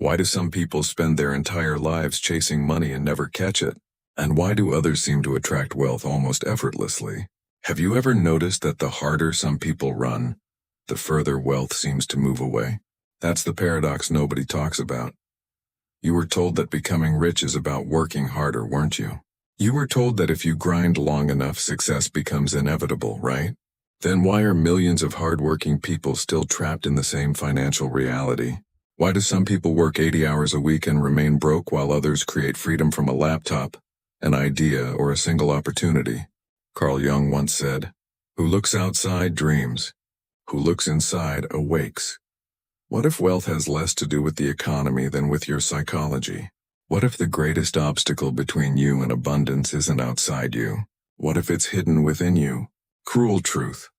Why do some people spend their entire lives chasing money and never catch it? And why do others seem to attract wealth almost effortlessly? Have you ever noticed that the harder some people run, the further wealth seems to move away? That's the paradox nobody talks about. You were told that becoming rich is about working harder, weren't you? You were told that if you grind long enough, success becomes inevitable, right? Then why are millions of hardworking people still trapped in the same financial reality? Why do some people work 80 hours a week and remain broke while others create freedom from a laptop, an idea, or a single opportunity? Carl Jung once said, "Who looks outside dreams. Who looks inside awakes." What if wealth has less to do with the economy than with your psychology? What if the greatest obstacle between you and abundance isn't outside you? What if it's hidden within you? Cruel truth.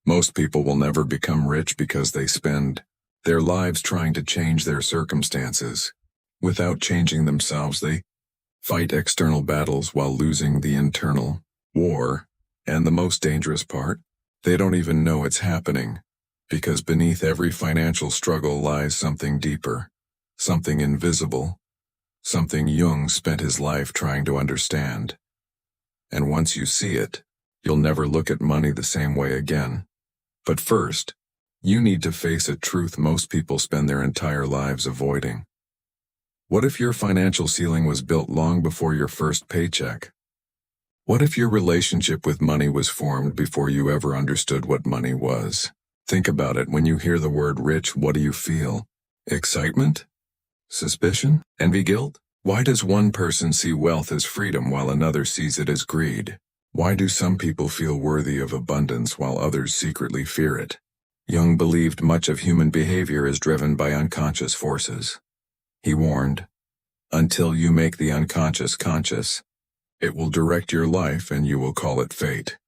Most people will never become rich because they spend their lives trying to change their circumstances. Without changing themselves, they fight external battles while losing the internal war. And the most dangerous part, they don't even know it's happening, because beneath every financial struggle lies something deeper, something invisible, something Jung spent his life trying to understand. And once you see it, you'll never look at money the same way again. But first, you need to face a truth most people spend their entire lives avoiding. What if your financial ceiling was built long before your first paycheck? What if your relationship with money was formed before you ever understood what money was? Think about it. When you hear the word rich, what do you feel? Excitement? Suspicion? Envy? Guilt? Why does one person see wealth as freedom while another sees it as greed? Why do some people feel worthy of abundance while others secretly fear it? Jung believed much of human behavior is driven by unconscious forces. He warned, "Until you make the unconscious conscious, it will direct your life and you will call it fate."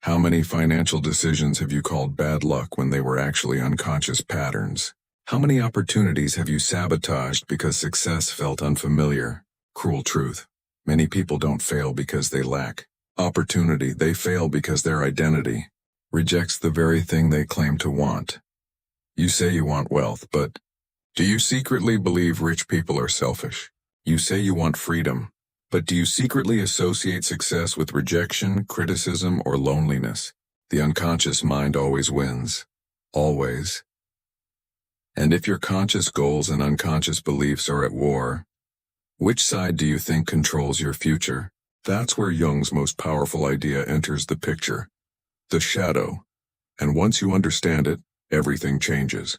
How many financial decisions have you called bad luck when they were actually unconscious patterns? How many opportunities have you sabotaged because success felt unfamiliar? Cruel truth. Many people don't fail because they lack opportunity. They fail because their identity rejects the very thing they claim to want. You say you want wealth, but do you secretly believe rich people are selfish? You say you want freedom, but do you secretly associate success with rejection, criticism, or loneliness? The unconscious mind always wins. Always. And if your conscious goals and unconscious beliefs are at war, which side do you think controls your future? That's where Jung's most powerful idea enters the picture. The shadow. And once you understand it, everything changes.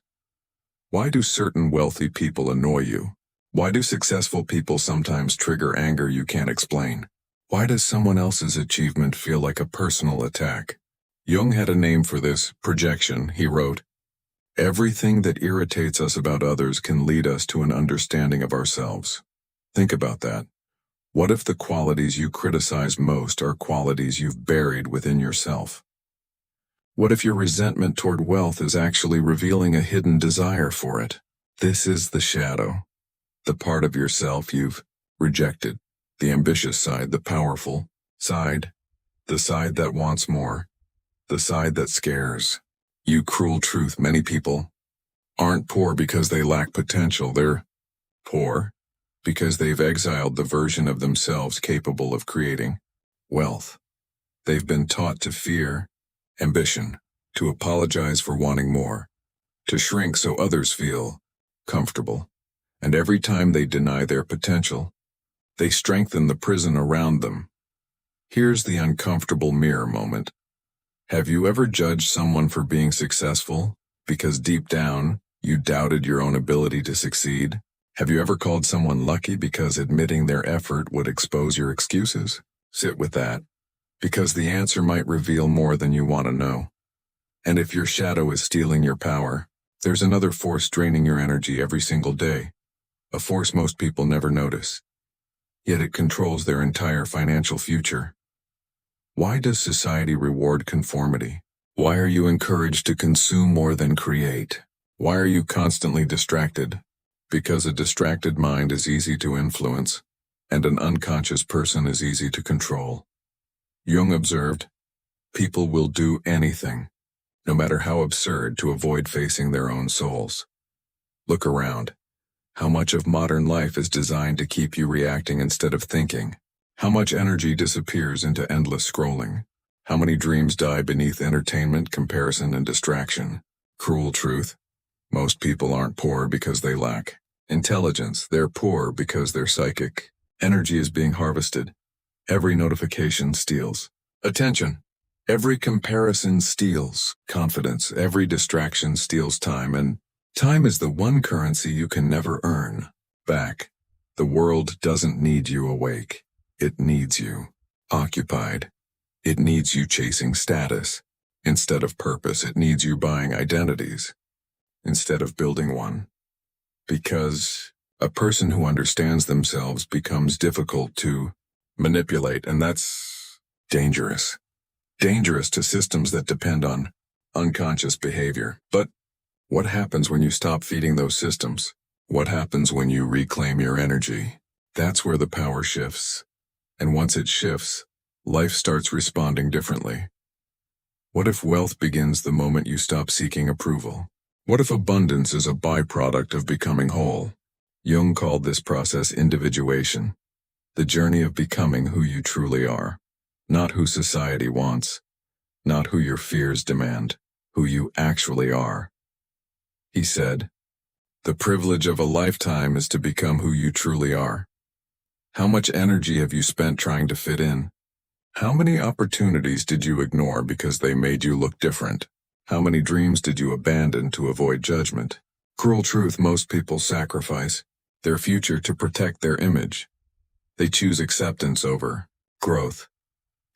Why do certain wealthy people annoy you? Why do successful people sometimes trigger anger you can't explain? Why does someone else's achievement feel like a personal attack? Jung had a name for this: projection. He wrote, "Everything that irritates us about others can lead us to an understanding of ourselves." Think about that. What if the qualities you criticize most are qualities you've buried within yourself? What if your resentment toward wealth is actually revealing a hidden desire for it? This is the shadow. The part of yourself you've rejected, the ambitious side, the powerful side, the side that wants more, the side that scares. You cruel truth. Many people aren't poor because they lack potential. They're poor because they've exiled the version of themselves capable of creating wealth. They've been taught to fear ambition, to apologize for wanting more, to shrink so others feel comfortable. And every time they deny their potential, they strengthen the prison around them. Here's the uncomfortable mirror moment. Have you ever judged someone for being successful because deep down you doubted your own ability to succeed? Have you ever called someone lucky because admitting their effort would expose your excuses? Sit with that, because the answer might reveal more than you want to know. And if your shadow is stealing your power, there's another force draining your energy every single day. A force most people never notice. Yet it controls their entire financial future. Why does society reward conformity? Why are you encouraged to consume more than create? Why are you constantly distracted? Because a distracted mind is easy to influence, and an unconscious person is easy to control. Jung observed, people will do anything, no matter how absurd, to avoid facing their own souls. Look around. How much of modern life is designed to keep you reacting instead of thinking? How much energy disappears into endless scrolling? How many dreams die beneath entertainment, comparison, and distraction? Cruel truth. Most people aren't poor because they lack intelligence. They're poor because their psychic energy is being harvested. Every notification steals attention. Every comparison steals confidence. Every distraction steals time, and time is the one currency you can never earn back. The world doesn't need you awake. It needs you occupied. It needs you chasing status instead of purpose. It needs you buying identities instead of building one. Because a person who understands themselves becomes difficult to manipulate, and that's dangerous. Dangerous to systems that depend on unconscious behavior. But what happens when you stop feeding those systems? What happens when you reclaim your energy? That's where the power shifts. And once it shifts, life starts responding differently. What if wealth begins the moment you stop seeking approval? What if abundance is a byproduct of becoming whole? Jung called this process individuation, the journey of becoming who you truly are, not who society wants, not who your fears demand, who you actually are. He said, "The privilege of a lifetime is to become who you truly are." How much energy have you spent trying to fit in? How many opportunities did you ignore because they made you look different? How many dreams did you abandon to avoid judgment? Cruel truth, most people sacrifice their future to protect their image. They choose acceptance over growth,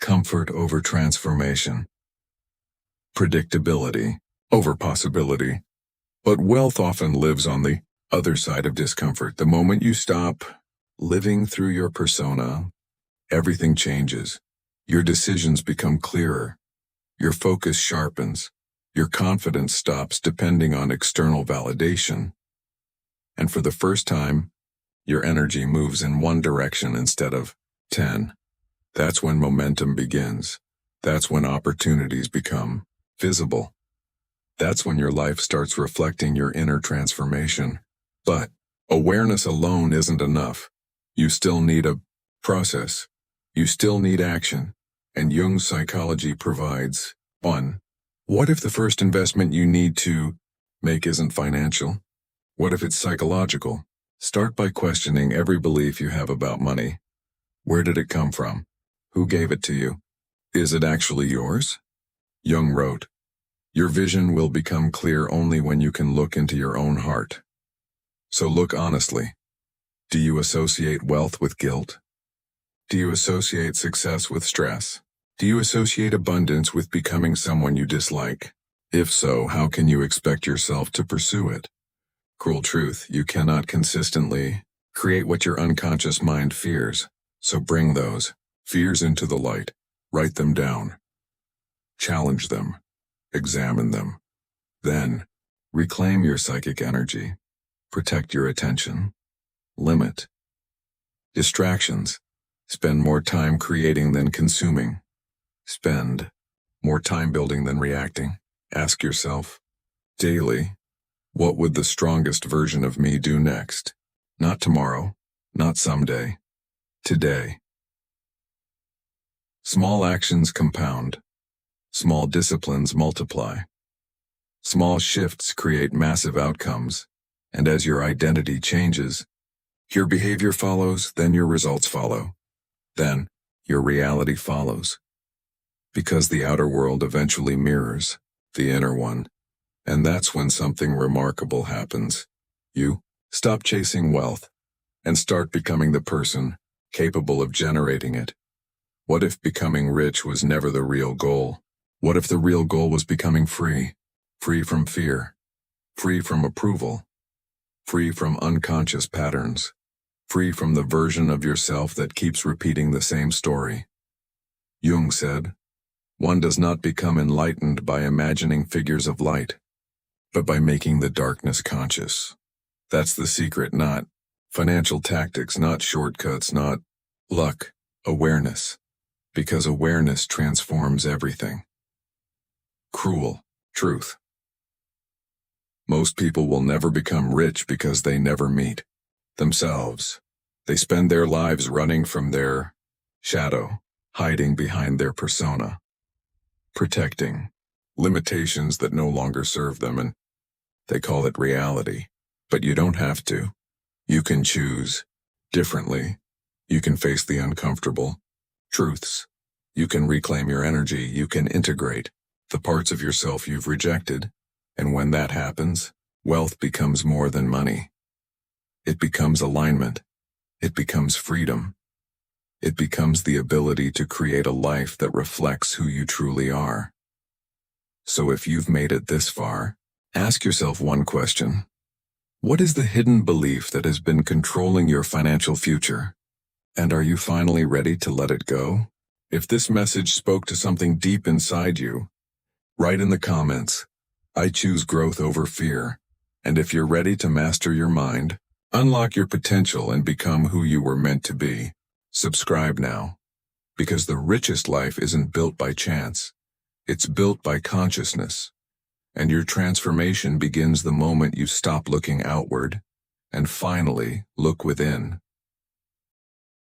comfort over transformation, predictability over possibility. But wealth often lives on the other side of discomfort. The moment you stop living through your persona, everything changes. Your decisions become clearer. Your focus sharpens. Your confidence stops depending on external validation. And for the first time, your energy moves in one direction instead of 10. That's when momentum begins. That's when opportunities become visible. That's when your life starts reflecting your inner transformation. But awareness alone isn't enough. You still need a process. You still need action. And Jung's psychology provides one. What if the first investment you need to make isn't financial? What if it's psychological? Start by questioning every belief you have about money. Where did it come from? Who gave it to you? Is it actually yours? Jung wrote, "Your vision will become clear only when you can look into your own heart." So look honestly. Do you associate wealth with guilt? Do you associate success with stress? Do you associate abundance with becoming someone you dislike? If so, how can you expect yourself to pursue it? Cruel truth, you cannot consistently create what your unconscious mind fears. So bring those fears into the light. Write them down. Challenge them. Examine them. Then, reclaim your psychic energy. Protect your attention. Limit distractions. Spend more time creating than consuming. Spend more time building than reacting. Ask yourself daily, what would the strongest version of me do next? Not tomorrow, not someday, today. Small actions compound. Small disciplines multiply. Small shifts create massive outcomes. And as your identity changes, your behavior follows, then your results follow. Then, your reality follows. Because the outer world eventually mirrors the inner one. And that's when something remarkable happens. You stop chasing wealth and start becoming the person capable of generating it. What if becoming rich was never the real goal? What if the real goal was becoming free? Free from fear, free from approval, free from unconscious patterns, free from the version of yourself that keeps repeating the same story. Jung said, "One does not become enlightened by imagining figures of light, but by making the darkness conscious." That's the secret, not financial tactics, not shortcuts, not luck, awareness. Because awareness transforms everything. Cruel truth. Most people will never become rich because they never meet themselves. They spend their lives running from their shadow, hiding behind their persona, protecting limitations that no longer serve them, and they call it reality. But you don't have to. You can choose differently. You can face the uncomfortable truths. You can reclaim your energy. You can integrate the parts of yourself you've rejected. And when that happens, wealth becomes more than money. It becomes alignment. It becomes freedom. It becomes the ability to create a life that reflects who you truly are. So if you've made it this far, ask yourself one question. What is the hidden belief that has been controlling your financial future? And are you finally ready to let it go? If this message spoke to something deep inside you, write in the comments, I choose growth over fear. And if you're ready to master your mind, unlock your potential and become who you were meant to be, subscribe now. Because the richest life isn't built by chance. It's built by consciousness. And your transformation begins the moment you stop looking outward and finally look within.